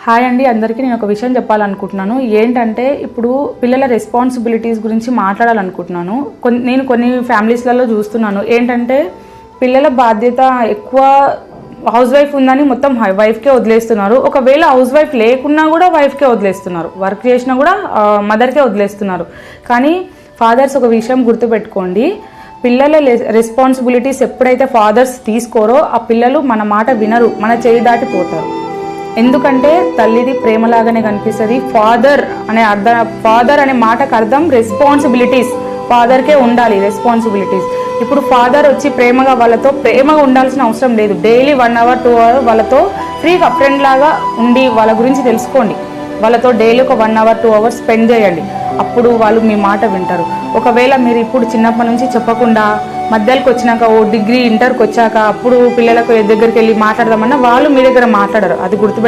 Hi అండి, అందరికీ నేను ఒక విషయం చెప్పాలనుకుంటున్నాను. ఏంటంటే ఇప్పుడు పిల్లల రెస్పాన్సిబిలిటీస్ గురించి మాట్లాడాలనుకుంటున్నాను. నేను కొన్ని ఫ్యామిలీస్లలో చూస్తున్నాను. ఏంటంటే పిల్లల బాధ్యత ఎక్కువ హౌస్ వైఫ్ ఉందని మొత్తం వైఫ్కే వదిలేస్తున్నారు. ఒకవేళ హౌస్ వైఫ్ లేకున్నా కూడా వైఫ్కే వదిలేస్తున్నారు. వర్క్ చేసినా కూడా మదర్కే వదిలేస్తున్నారు. కానీ ఫాదర్స్ ఒక విషయం గుర్తుపెట్టుకోండి, పిల్లల రెస్పాన్సిబిలిటీస్ ఎప్పుడైతే ఫాదర్స్ తీసుకోరో ఆ పిల్లలు మన మాట వినరు, మన చేయి దాటిపోతారు. ఎందుకంటే తల్లిది ప్రేమలాగానే కనిపిస్తుంది. ఫాదర్ అనే మాటకు అర్థం రెస్పాన్సిబిలిటీస్. ఫాదర్కే ఉండాలి రెస్పాన్సిబిలిటీస్. ఇప్పుడు ఫాదర్ వచ్చి ప్రేమగా ఉండాల్సిన అవసరం లేదు. డైలీ 1 hour 2 hour వాళ్ళతో ఫ్రీగా ఫ్రెండ్ లాగా ఉండి వాళ్ళ గురించి తెలుసుకోండి. వాళ్ళతో డైలీ ఒక 1 hour 2 hours స్పెండ్ చేయండి. అప్పుడు వాళ్ళు మీ మాట వింటారు. ఒకవేళ మీరు ఇప్పుడు చిన్నప్పటి నుంచి చెప్పకుండా మధ్యలోకి వచ్చినాక డిగ్రీ ఇంటర్కి వచ్చాక అప్పుడు పిల్లలకు దగ్గరికి వెళ్ళి మాట్లాడదామన్నా వాళ్ళు మీ దగ్గర మాట్లాడరు. అది గుర్తుపెట్టి